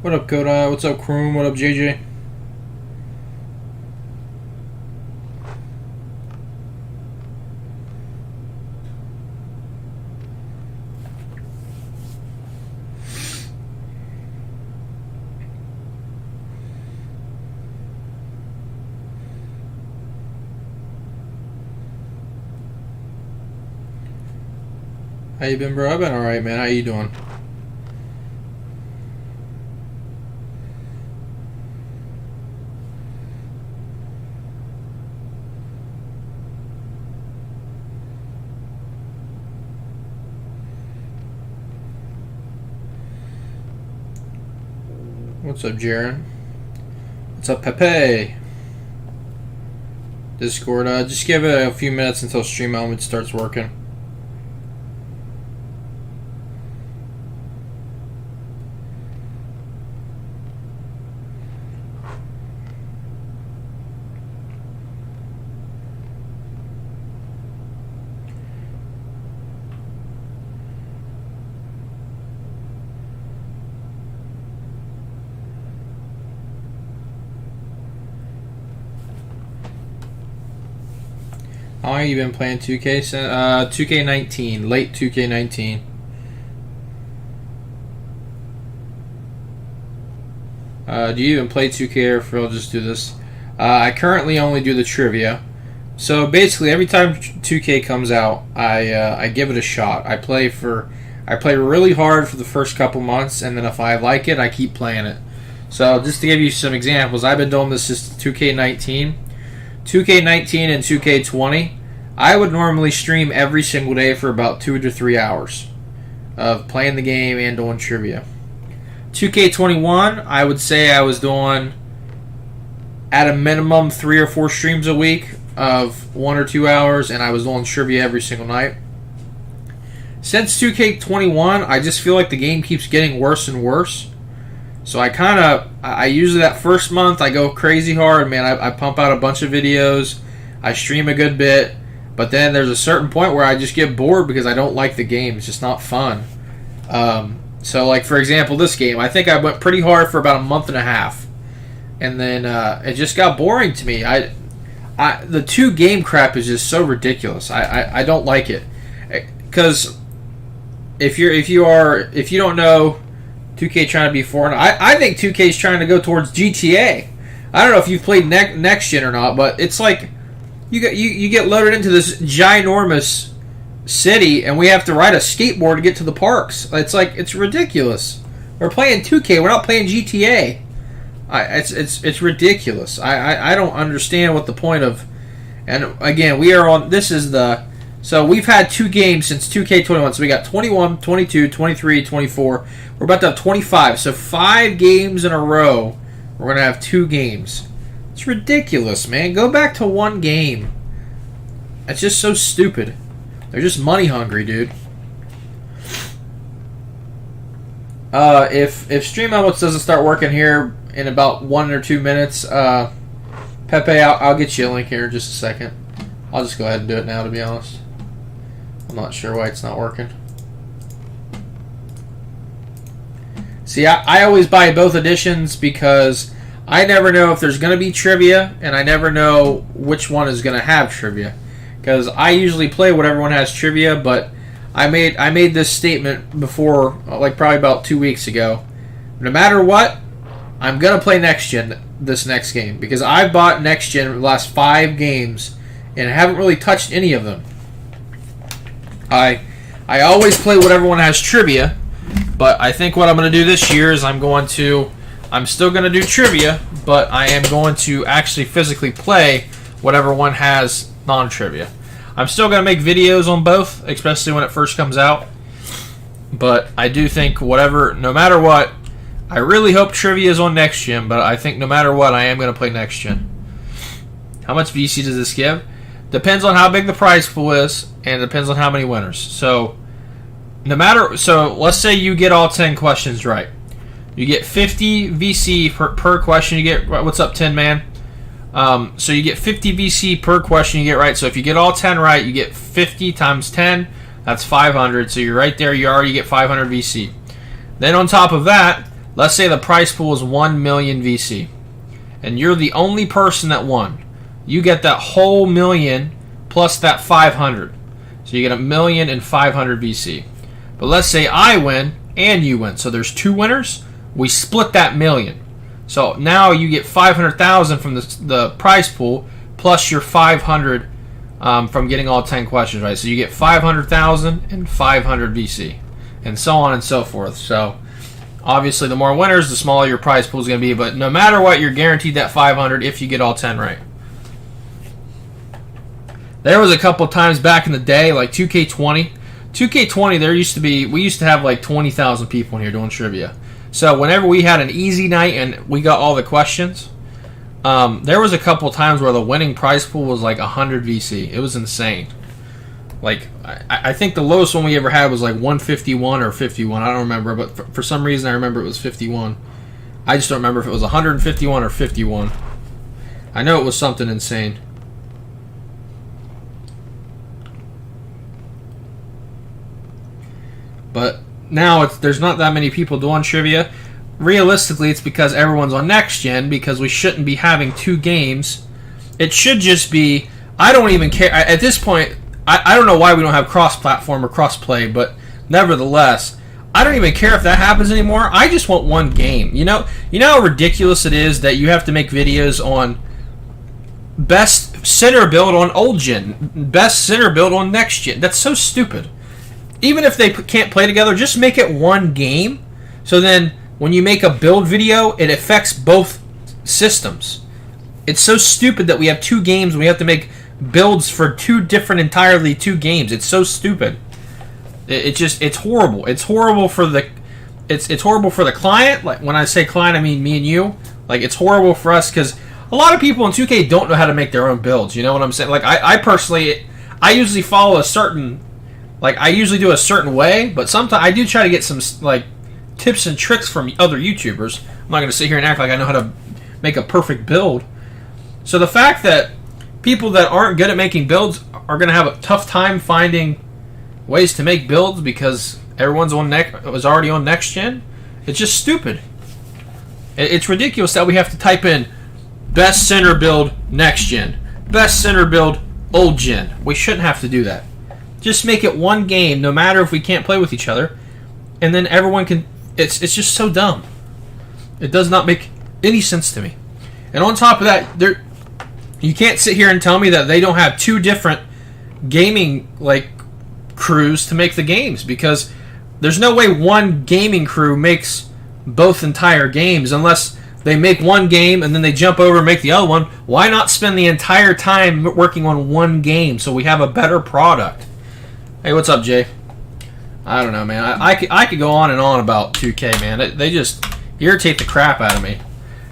What up, Koda? What's up, Kroom? What up, JJ? How you been, bro? I've been alright, man. How you doing? What's up, Jaren? What's up, Pepe? Discord, just give it a few minutes until Stream Element starts working. How long have you been playing 2K? 2K19, late 2K19. Do you even play 2K, or if I'll just do this? I currently only do the trivia. So basically, every time 2K comes out, I give it a shot. I play really hard for the first couple months, and then if I like it, I keep playing it. So just to give you some examples, I've been doing this since 2K19. 2K19 and 2K20, I would normally stream every single day for about 2 to 3 hours of playing the game and doing trivia. 2K21, I would say I was doing at a minimum 3 or 4 streams a week of 1 or 2 hours, and I was doing trivia every single night. Since 2K21, I just feel like the game keeps getting worse and worse. So I usually that first month I go crazy hard, man. I pump out a bunch of videos, I stream a good bit, but then there's a certain point where I just get bored because I don't like the game. It's just not fun. So like for example, this game, I think I went pretty hard for about a month and a half, and then it just got boring to me. The 2 game crap is just so ridiculous. I don't like it, because if you don't know. 2K trying to be foreign. I think 2K is trying to go towards GTA. I don't know if you've played next gen or not, but it's like you get loaded into this ginormous city, and we have to ride a skateboard to get to the parks. It's ridiculous. We're playing 2K. We're not playing GTA. It's ridiculous. I don't understand what the point of. And again, we are on. This is the. So we've had 2 games since 2K21. So we got 21, 22, 23, 24. We're about to have 25. So 5 games in a row, we're going to have 2 games. It's ridiculous, man. Go back to 1 game. It's just so stupid. They're just money hungry, dude. If Stream Elements doesn't start working here in about 1 or 2 minutes, Pepe, I'll get you a link here in just a second. I'll just go ahead and do it now, to be honest. I'm not sure why it's not working. See, I always buy both editions because I never know if there's going to be trivia, and I never know which one is going to have trivia. Because I usually play what everyone has trivia, but I made this statement before, like probably about 2 weeks ago. No matter what, I'm going to play Next Gen this next game. Because I've bought Next Gen the last 5 games, and I haven't really touched any of them. I always play what everyone has trivia, but I think what I'm going to do this year is I'm still going to do trivia, but I am going to actually physically play whatever one has non-trivia. I'm still going to make videos on both, especially when it first comes out, but I do think no matter what, I really hope trivia is on Next Gen, but I think no matter what, I am going to play Next Gen. How much VC does this give? Depends on how big the prize pool is, and it depends on how many winners. So let's say you get all 10 questions right. You get 50 VC per question. You get, what's up, 10 man? So you get 50 VC per question you get right. So if you get all 10 right, you get 50 times 10. That's 500. So you're right there. You already get 500 VC. Then on top of that, Let's say the prize pool is 1 million VC, and you're the only person that won. You get that whole million plus that 500. So you get 1,500,000 VC. But let's say I win and you win. So there's 2 winners. We split that million. So now you get 500,000 from the prize pool plus your 500 from getting all 10 questions right. So you get 500,000 and 500 VC, and so on and so forth. So obviously, the more winners, the smaller your prize pool is going to be. But no matter what, you're guaranteed that 500 if you get all 10 right. There was a couple times back in the day, like 2K20. 2K20, we used to have like 20,000 people in here doing trivia. So whenever we had an easy night and we got all the questions, there was a couple times where the winning prize pool was like 100 VC. It was insane. Like, I think the lowest one we ever had was like 151 or 51. I don't remember, but for some reason I remember it was 51. I just don't remember if it was 151 or 51. I know it was something insane. But now there's not that many people doing trivia. Realistically, it's because everyone's on next gen, because we shouldn't be having 2 games. It should just be, I don't even care. At this point, I don't know why we don't have cross-platform or cross-play, but nevertheless, I don't even care if that happens anymore. I just want 1 game. You know how ridiculous it is that you have to make videos on best center build on old gen, best center build on next gen. That's so stupid. Even if they can't play together, just make it 1 game. So then, when you make a build video, it affects both systems. It's so stupid that we have 2 games and we have to make builds for 2 games. It's so stupid. It's horrible. It's horrible for it's horrible for the client. Like, when I say client, I mean me and you. Like, it's horrible for us because a lot of people in 2K don't know how to make their own builds. You know what I'm saying? Like, I personally, I usually follow a certain, like, I usually do a certain way, but sometimes I do try to get some, like, tips and tricks from other YouTubers. I'm not going to sit here and act like I know how to make a perfect build. So the fact that people that aren't good at making builds are going to have a tough time finding ways to make builds because everyone's was already on next gen, it's just stupid. It's ridiculous that we have to type in best center build next gen, best center build old gen. We shouldn't have to do that. Just make it 1 game, no matter if we can't play with each other, and then everyone can. It's just so dumb. It does not make any sense to me. And on top of that, you can't sit here and tell me that they don't have 2 different gaming crews to make the games, because there's no way 1 gaming crew makes both entire games unless they make 1 game and then they jump over and make the other one. Why not spend the entire time working on 1 game so we have a better product? Hey, what's up, Jay? I don't know, man. I could go on and on about 2K, man. They just irritate the crap out of me.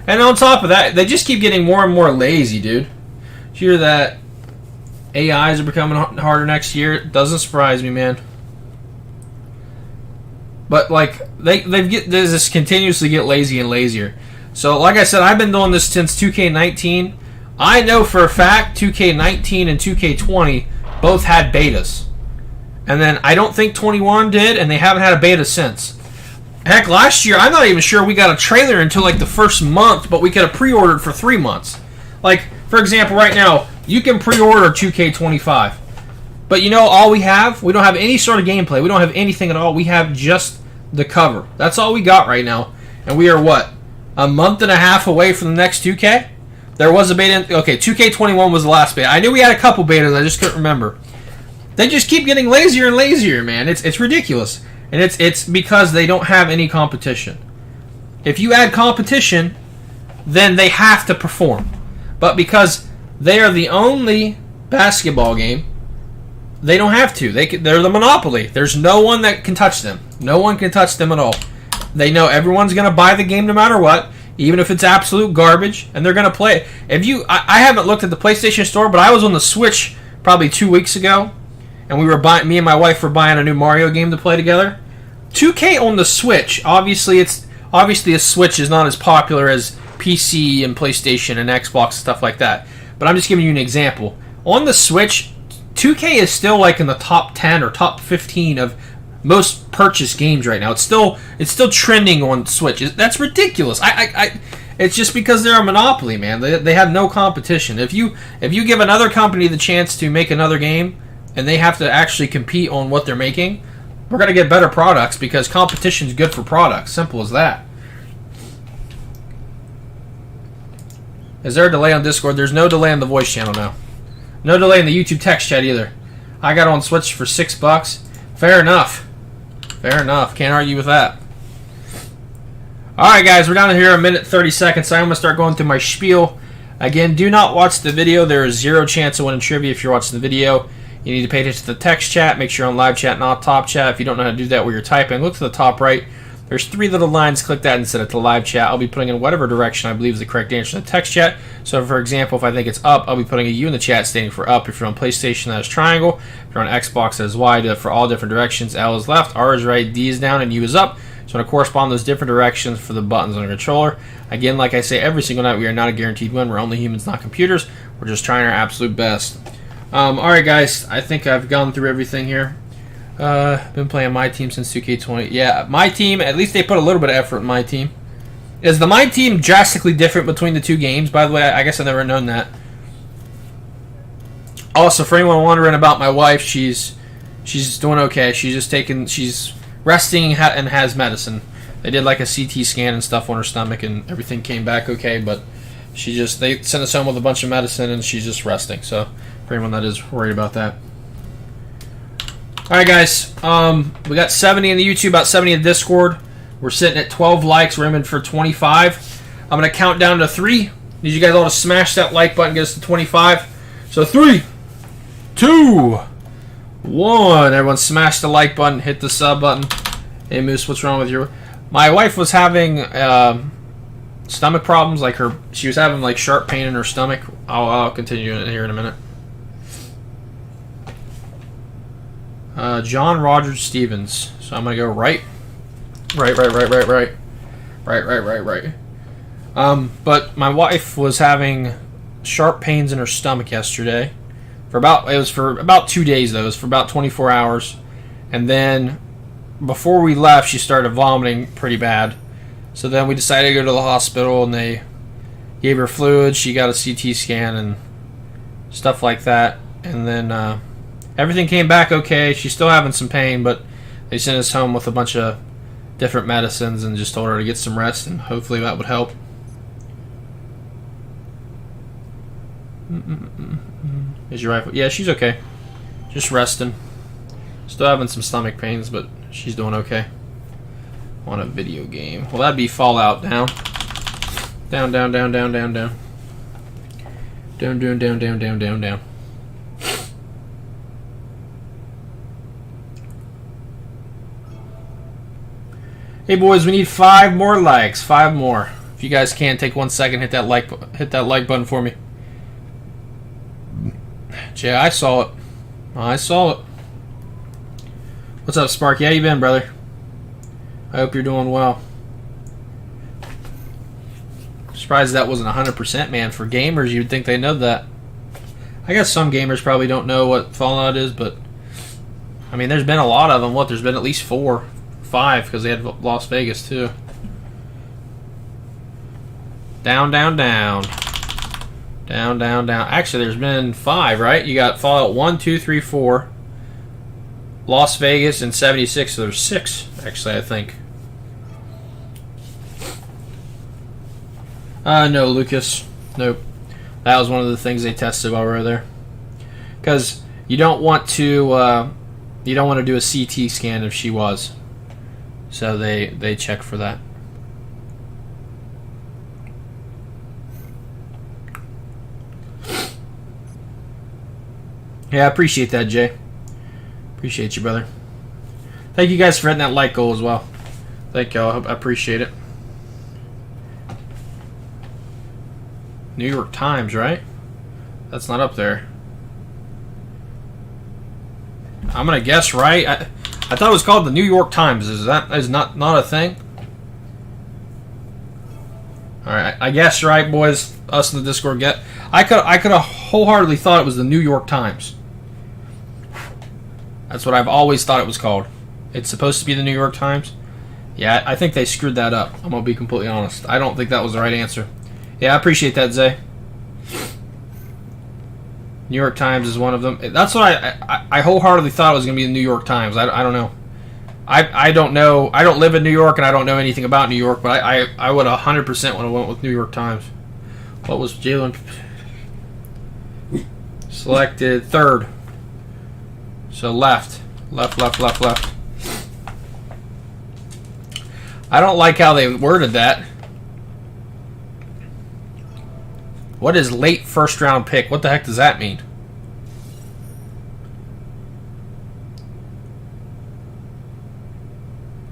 And on top of that, they just keep getting more and more lazy, dude. Did you hear that AIs are becoming harder next year? It doesn't surprise me, man. But, like, they just continuously get lazy and lazier. So, like I said, I've been doing this since 2K19. I know for a fact 2K19 and 2K20 both had betas. And then I don't think 21 did, and they haven't had a beta since. Heck, last year, I'm not even sure we got a trailer until like the first month, but we could have pre-ordered for 3 months. Like, for example, right now, you can pre-order 2K25. But you know all we have? We don't have any sort of gameplay. We don't have anything at all. We have just the cover. That's all we got right now. And we are, what, a month and a half away from the next 2K? There was a beta. Okay, 2K21 was the last beta. I knew we had a couple betas. I just couldn't remember. They just keep getting lazier and lazier, man. It's ridiculous. And it's because they don't have any competition. If you add competition, then they have to perform. But because they are the only basketball game, they don't have to. They're the monopoly. There's no one that can touch them. No one can touch them at all. They know everyone's going to buy the game no matter what, even if it's absolute garbage, and they're going to play it. I haven't looked at the PlayStation Store, but I was on the Switch probably 2 weeks ago, and me and my wife were buying a new Mario game to play together. 2K on the Switch, obviously a Switch is not as popular as PC and PlayStation and Xbox and stuff like that. But I'm just giving you an example. On the Switch, 2K is still like in the top 10 or top 15 of most purchased games right now. It's still trending on Switch. That's ridiculous. It's just because they're a monopoly, man. They have no competition. If you give another company the chance to make another game, and they have to actually compete on what they're making, we're gonna get better products because competition is good for products. Simple as that. Is there a delay on Discord? There's no delay on the voice channel now. No delay in the YouTube text chat either. I got on Switch for $6. Fair enough. Fair enough. Can't argue with that. Alright guys, we're down here a minute 30 seconds. So I'm going to start going through my spiel. Again, do not watch the video. There is zero chance of winning trivia if you're watching the video. You need to pay attention to the text chat. Make sure you're on live chat, not top chat. If you don't know how to do that where you're typing, look to the top right. There's 3 little lines. Click that and set it to live chat. I'll be putting in whatever direction I believe is the correct answer in the text chat. So, for example, if I think it's up, I'll be putting a U in the chat standing for up. If you're on PlayStation, that is triangle. If you're on Xbox, that is Y. Do it for all different directions. L is left, R is right, D is down, and U is up. So, I'm going to correspond those different directions for the buttons on the controller. Again, like I say every single night, we are not a guaranteed win. We're only humans, not computers. We're just trying our absolute best. Alright, guys. I think I've gone through everything here. Been playing my team since 2K20. Yeah, my team, at least they put a little bit of effort in my team. Is the my team drastically different between the 2 games? By the way, I guess I've never known that. Also, for anyone wondering about my wife, she's doing okay. She's resting and has medicine. They did like a CT scan and stuff on her stomach, and everything came back okay. But they sent us home with a bunch of medicine, and she's just resting. So, for anyone that is worried about that. Alright guys, we got 70 in the YouTube, about 70 in the Discord. We're sitting at 12 likes, we're aiming for 25. I'm going to count down to 3. Need you guys all to smash that like button, get us to 25. So 3, 2, 1. Everyone smash the like button, hit the sub button. Hey Moose, what's wrong with your... My wife was having stomach problems, she was having like sharp pain in her stomach. I'll continue here in a minute. John Rogers Stevens. So I'm going to go right. But my wife was having sharp pains in her stomach yesterday. It was for about 2 days though. It was for about 24 hours. And then before we left, she started vomiting pretty bad. So then we decided to go to the hospital and they gave her fluids. She got a CT scan and stuff like that. And then everything came back okay. She's still having some pain, but they sent us home with a bunch of different medicines and just told her to get some rest, and hopefully that would help. Is your wife? Yeah, she's okay. Just resting. Still having some stomach pains, but she's doing okay. On a video game. Well, that'd be Fallout. Down. Down. Down. Hey boys, we need 5 more likes. 5 more. If you guys can, take 1 second, hit that like button for me. Jay, I saw it. What's up, Sparky? How you been, brother? I hope you're doing well. Surprised that wasn't 100%, man. For gamers, you'd think they know that. I guess some gamers probably don't know what Fallout is, but I mean, there's been a lot of them. There's been at least 4. 5 because they had Las Vegas too. Down. Actually, there's been 5, right? You got Fallout 1, 2, 3, 4, Las Vegas, and 76. So there's 6, actually, I think. No, Lucas. Nope. That was one of the things they tested while we were there. Because you don't want to do a CT scan if she was. So they check for that. Yeah, I appreciate that, Jay. Appreciate you, brother. Thank you guys for hitting that like goal as well. Thank y'all. I appreciate it. New York Times, right? That's not up there. I'm gonna guess right. I thought it was called the New York Times. Is not a thing? All right, I guess right, boys. Us in the Discord get. I could have wholeheartedly thought it was the New York Times. That's what I've always thought it was called. It's supposed to be the New York Times. Yeah, I think they screwed that up. I'm going to be completely honest. I don't think that was the right answer. Yeah, I appreciate that, Zay. New York Times is one of them. That's what I wholeheartedly thought it was going to be the New York Times. I don't know. I don't know. I don't live in New York, and I don't know anything about New York, but I would 100% would have went with New York Times. What was Jalen? Selected third. So left. Left. I don't like how they worded that. What is late first round pick? What the heck does that mean?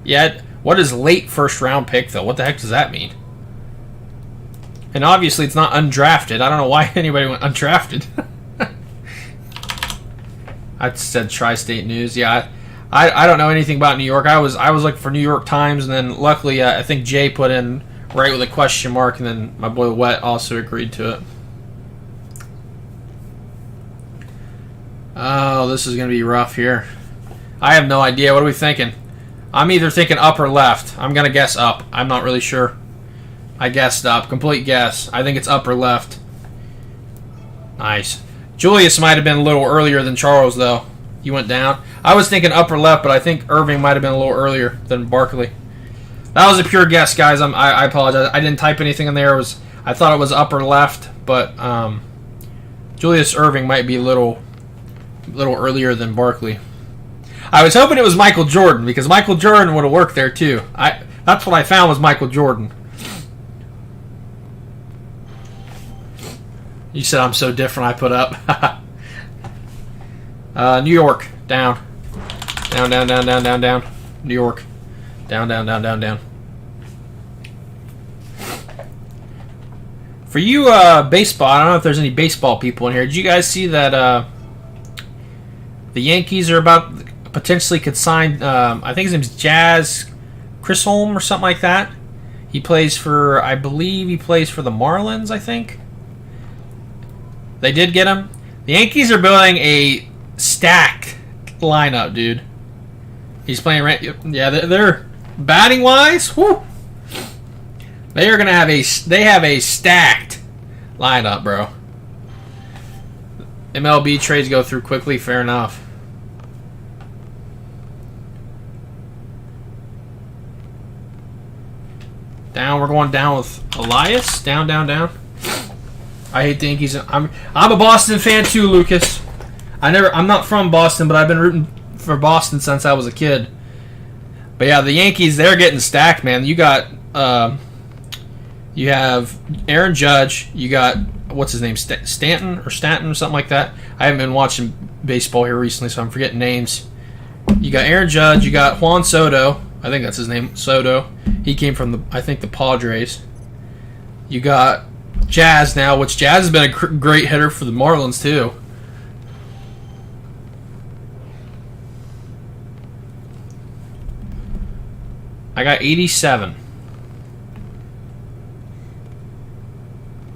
Yeah, what is late first round pick though? What the heck does that mean? And obviously it's not undrafted. I don't know why anybody went undrafted. I said Tri-State News. Yeah, I don't know anything about New York. I was looking for New York Times, and then luckily I think Jay put in right with a question mark, and then my boy Wet also agreed to it. Oh, this is going to be rough here. I have no idea. What are we thinking? I'm either thinking up or left. I'm going to guess up. I'm not really sure. I guessed up. Complete guess. I think it's up or left. Nice. Julius might have been a little earlier than Charles, though. He went down. I was thinking up or left, but I think Irving might have been a little earlier than Barkley. That was a pure guess, guys. I apologize. I didn't type anything in there. I thought it was up or left, but Julius Irving might be a little earlier than Barkley. I was hoping it was Michael Jordan, because Michael Jordan would have worked there too. That's what I found was Michael Jordan. You said I'm so different. I put up. New York down. New York down. For you baseball, I don't know if there's any baseball people in here. Did you guys see that the Yankees are about potentially could sign? I think his name's Jazz Chisholm or something like that. He plays for, I believe he plays for the Marlins. I think they did get him. The Yankees are building a stacked lineup, dude. He's playing. Yeah, they're batting wise. Whoo. They are gonna have They have a stacked lineup, bro. MLB trades go through quickly. Fair enough. Down. We're going down with Elias. Down. I hate the Yankees. I'm a Boston fan too, Lucas. I'm not from Boston, but I've been rooting for Boston since I was a kid. But yeah, the Yankees, they're getting stacked, man. You got you have Aaron Judge. You got what's his name, Stanton or something like that. I haven't been watching baseball here recently, so I'm forgetting names. You got Aaron Judge. You got Juan Soto. I think that's his name, Soto. He came from the Padres. You got Jazz now, which Jazz has been a great hitter for the Marlins too. I got 87.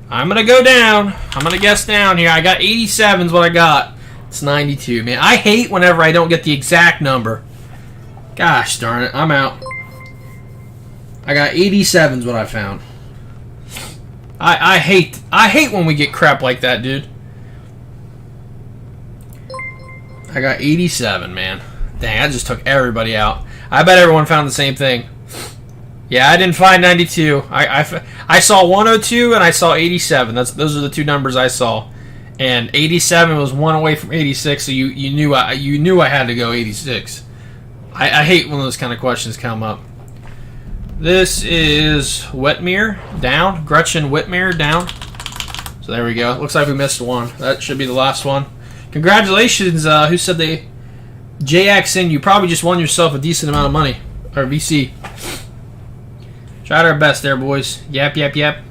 I'm going to go down. I'm going to guess down here. I got 87 is what I got. It's 92. Man, I hate whenever I don't get the exact number. Gosh darn it. I'm out. I got 87 is what I found. I hate when we get crap like that, dude. I got 87, man. Dang, I just took everybody out. I bet everyone found the same thing. Yeah, I didn't find 92. I saw 102 and I saw 87. Those are the two numbers I saw. And 87 was one away from 86, so you knew I had to go 86. I hate when those kind of questions come up. This is Whitmer down. Gretchen Whitmer down. So there we go. Looks like we missed one. That should be the last one. Congratulations. Who said they? JXN, you probably just won yourself a decent amount of money. Or VC. Tried our best there, boys. Yep.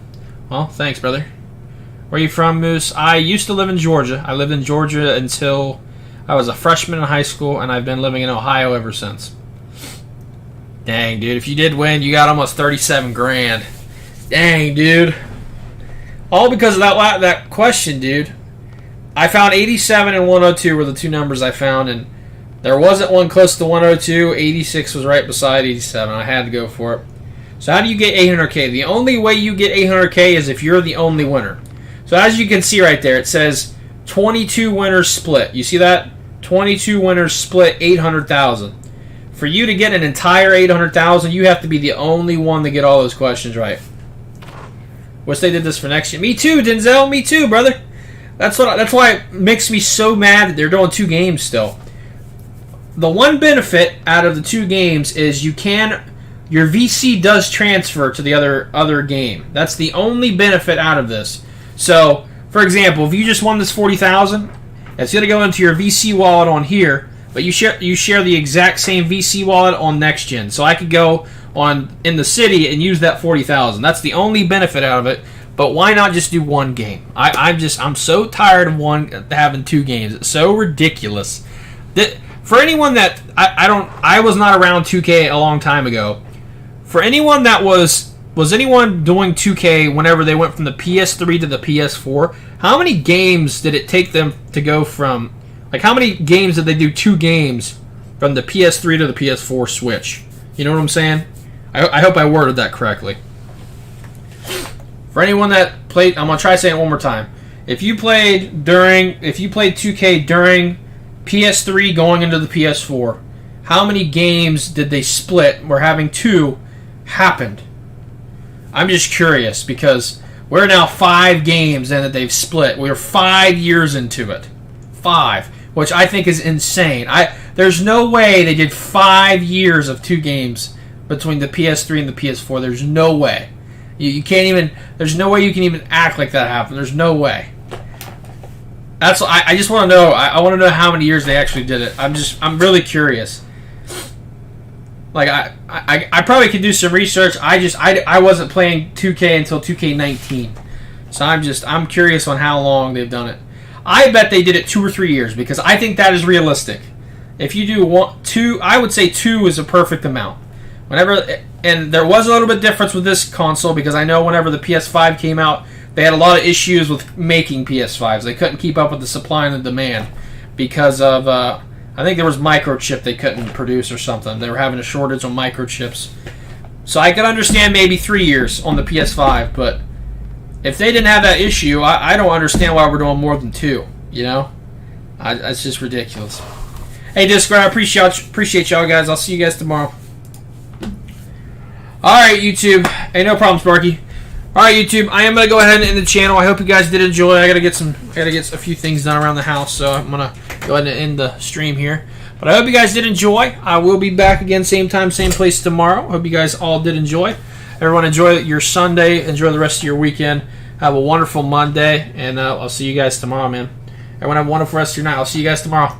Well, thanks, brother. Where are you from, Moose? I used to live in Georgia. I lived in Georgia until I was a freshman in high school, and I've been living in Ohio ever since. Dang, dude. If you did win, you got almost 37 grand. Dang, dude. All because of that question, dude. I found 87 and 102 were the two numbers I found, and There wasn't one close to 102. 86 was right beside 87. I had to go for it. So how do you get 800K? The only way you get 800K is if you're the only winner. So as you can see right there, it says 22 winners split. You see that? 22 winners split 800,000. For you to get an entire 800,000, you have to be the only one to get all those questions right. Wish they did this for next year. Me too, Denzel. Me too, brother. That's why it makes me so mad that they're doing 2 games still. The one benefit out of the 2 games is your VC does transfer to the other game. That's the only benefit out of this. So, for example, if you just won this 40,000, it's going to go into your VC wallet on here, but you share the exact same VC wallet on next gen. So I could go on in the city and use that 40,000. That's the only benefit out of it. But why not just do 1 game? I'm so tired of having 2 games. It's so ridiculous. For anyone that I was not around 2K a long time ago. For anyone that was anyone doing 2K whenever they went from the PS3 to the PS4, how many games did it take them to go from, like how many games did they do 2 games from the PS3 to the PS4 switch? You know what I'm saying? I hope I worded that correctly. For anyone that played, I'm gonna try saying it one more time. If you played 2K during PS3 going into the PS4, how many games did they split where having 2 happened? I'm just curious because we're now 5 games in that they've split. We're 5 years into it. 5, which I think is insane. There's no way they did 5 years of 2 games between the PS3 and the PS4. There's no way. You can't even. There's no way you can even act like that happened. There's no way. I just want to know. I want to know how many years they actually did it. I'm really curious. Like I probably could do some research. I wasn't playing 2K until 2K19, so I'm curious on how long they've done it. I bet they did it 2 or 3 years because I think that is realistic. If you do 2, I would say 2 is a perfect amount. And there was a little bit difference with this console because I know whenever the PS5 came out, they had a lot of issues with making PS5s. They couldn't keep up with the supply and the demand because of, I think there was microchip they couldn't produce or something. They were having a shortage on microchips. So I could understand maybe 3 years on the PS5, but if they didn't have that issue, I don't understand why we're doing more than 2, you know? It's just ridiculous. Hey, Discord, I appreciate y'all, guys. I'll see you guys tomorrow. Alright, YouTube. Hey, no problem, Sparky. Alright, YouTube. I am going to go ahead and end the channel. I hope you guys did enjoy. I got to get a few things done around the house, so I'm going to go ahead and end the stream here. But I hope you guys did enjoy. I will be back again, same time, same place tomorrow. Hope you guys all did enjoy. Everyone enjoy your Sunday. Enjoy the rest of your weekend. Have a wonderful Monday, and I'll see you guys tomorrow, man. Everyone have a wonderful rest of your night. I'll see you guys tomorrow.